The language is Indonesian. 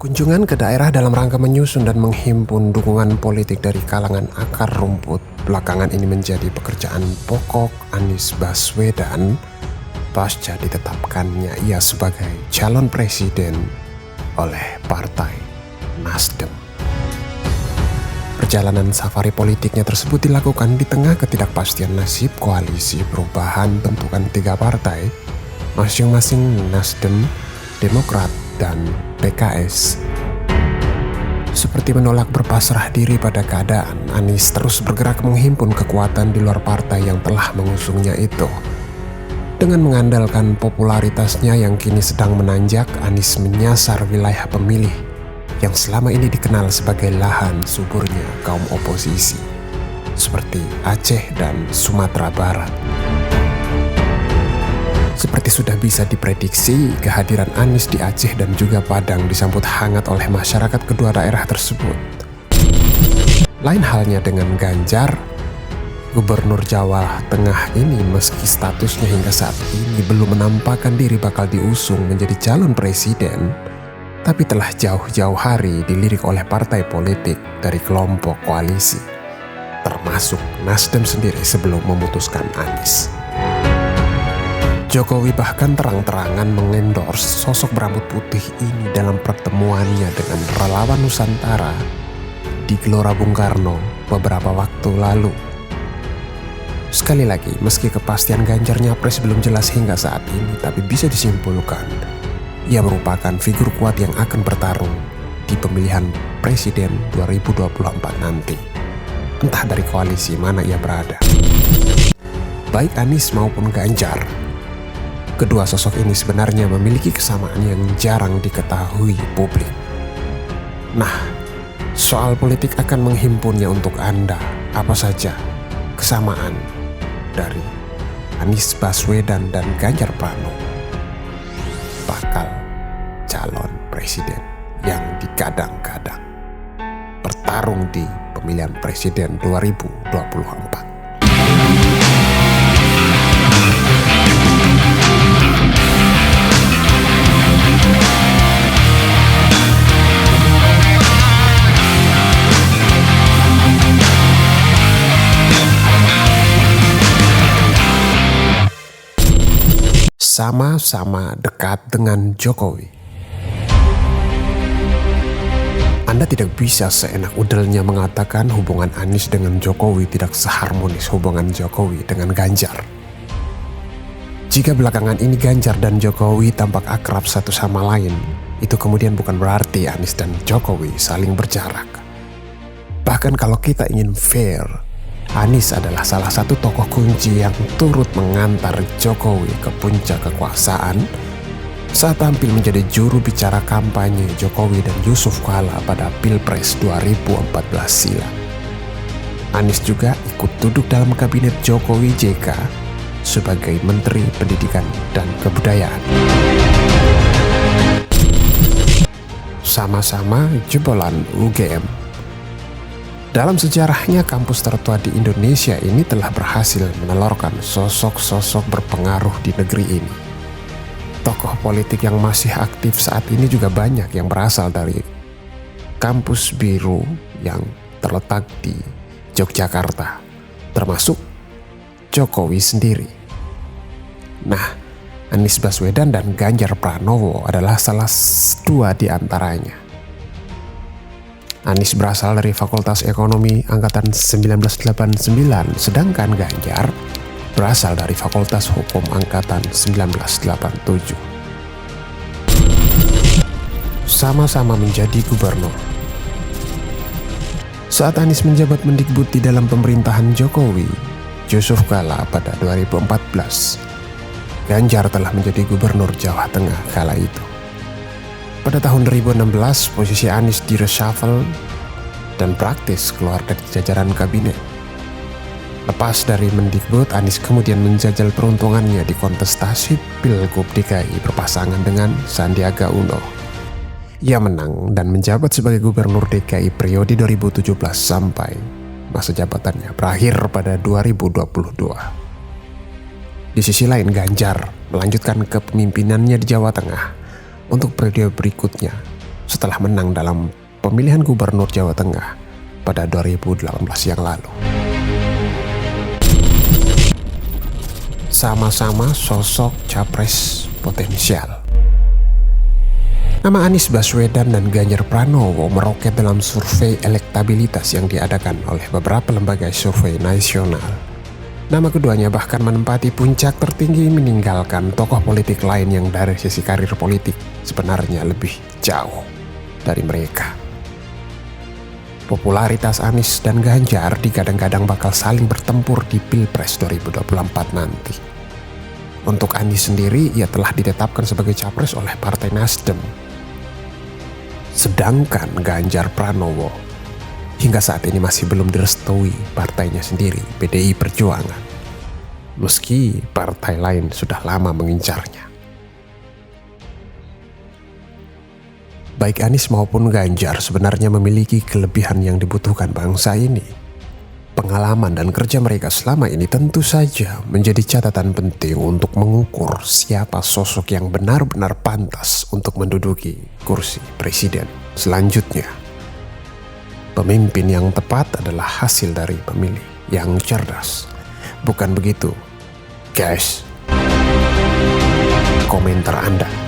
Kunjungan ke daerah dalam rangka menyusun dan menghimpun dukungan politik dari kalangan akar rumput belakangan ini menjadi pekerjaan pokok Anies Baswedan pasca ditetapkannya ia sebagai calon presiden oleh Partai Nasdem. Perjalanan safari politiknya tersebut dilakukan di tengah ketidakpastian nasib koalisi perubahan bentukan 3 partai, masing-masing Nasdem, Demokrat, dan PKS. Seperti menolak berpasrah diri pada keadaan, Anies terus bergerak menghimpun kekuatan di luar partai yang telah mengusungnya itu. Dengan mengandalkan popularitasnya yang kini sedang menanjak, Anies menyasar wilayah pemilih yang selama ini dikenal sebagai lahan suburnya kaum oposisi, seperti Aceh dan Sumatera Barat. Seperti sudah bisa diprediksi, kehadiran Anies di Aceh dan juga Padang disambut hangat oleh masyarakat kedua daerah tersebut. Lain halnya dengan Ganjar, Gubernur Jawa Tengah ini meski statusnya hingga saat ini belum menampakkan diri bakal diusung menjadi calon presiden, tapi telah jauh-jauh hari dilirik oleh partai politik dari kelompok koalisi, termasuk Nasdem sendiri sebelum memutuskan Anies. Jokowi bahkan terang-terangan mengendorse sosok berambut putih ini dalam pertemuannya dengan relawan Nusantara di Gelora Bung Karno beberapa waktu lalu. Sekali lagi, meski kepastian Ganjar Nyapres belum jelas hingga saat ini, tapi bisa disimpulkan ia merupakan figur kuat yang akan bertarung di pemilihan presiden 2024 nanti. Entah dari koalisi mana ia berada. Baik Anies maupun Ganjar, kedua sosok ini sebenarnya memiliki kesamaan yang jarang diketahui publik. Nah, soal politik akan menghimpunnya untuk Anda. Apa saja kesamaan dari Anies Baswedan dan Ganjar Pranowo, bakal calon presiden yang digadang-gadang bertarung di pemilihan presiden 2024. Sama-sama dekat dengan Jokowi. Anda tidak bisa seenak udelnya mengatakan hubungan Anies dengan Jokowi tidak seharmonis hubungan Jokowi dengan Ganjar. Jika belakangan ini Ganjar dan Jokowi tampak akrab satu sama lain, itu kemudian bukan berarti Anies dan Jokowi saling berjarak. Bahkan kalau kita ingin fair, Anies adalah salah satu tokoh kunci yang turut mengantar Jokowi ke puncak kekuasaan saat tampil menjadi juru bicara kampanye Jokowi dan Yusuf Kala pada Pilpres 2014 silam. Anies juga ikut duduk dalam kabinet Jokowi JK sebagai Menteri Pendidikan dan Kebudayaan. Sama-sama jebolan UGM. Dalam sejarahnya, kampus tertua di Indonesia ini telah berhasil menelurkan sosok-sosok berpengaruh di negeri ini. Tokoh politik yang masih aktif saat ini juga banyak yang berasal dari kampus biru yang terletak di Yogyakarta, termasuk Jokowi sendiri. Nah, Anies Baswedan dan Ganjar Pranowo adalah salah dua di antaranya. Anies berasal dari Fakultas Ekonomi Angkatan 1989, sedangkan Ganjar berasal dari Fakultas Hukum Angkatan 1987. Sama-sama menjadi gubernur. Saat Anies menjabat Mendikbud di dalam pemerintahan Jokowi, Yusuf Kala pada 2014, Ganjar telah menjadi gubernur Jawa Tengah kala itu. Pada tahun 2016, posisi Anies di-reshuffle dan praktis keluar dari jajaran kabinet. Lepas dari Mendikbud, Anies kemudian menjajal peruntungannya di kontestasi Pilgub DKI berpasangan dengan Sandiaga Uno. Ia menang dan menjabat sebagai Gubernur DKI periode 2017 sampai masa jabatannya berakhir pada 2022. Di sisi lain, Ganjar melanjutkan kepemimpinannya di Jawa Tengah untuk periode berikutnya setelah menang dalam pemilihan gubernur Jawa Tengah pada 2018 yang lalu. Sama-sama sosok capres potensial. Nama Anies Baswedan dan Ganjar Pranowo meroket dalam survei elektabilitas yang diadakan oleh beberapa lembaga survei nasional. Nama keduanya bahkan menempati puncak tertinggi, meninggalkan tokoh politik lain yang dari sisi karir politik sebenarnya lebih jauh dari mereka. Popularitas Anies dan Ganjar digadang-gadang bakal saling bertempur di Pilpres 2024 nanti. Untuk Anies sendiri, ia telah ditetapkan sebagai capres oleh Partai Nasdem. Sedangkan Ganjar Pranowo hingga saat ini masih belum direstui partainya sendiri, PDI Perjuangan. Meski partai lain sudah lama mengincarnya. Baik Anies maupun Ganjar sebenarnya memiliki kelebihan yang dibutuhkan bangsa ini. Pengalaman dan kerja mereka selama ini tentu saja menjadi catatan penting untuk mengukur siapa sosok yang benar-benar pantas untuk menduduki kursi presiden selanjutnya. Pemimpin yang tepat adalah hasil dari pemilih yang cerdas. Bukan begitu, guys? Komentar Anda.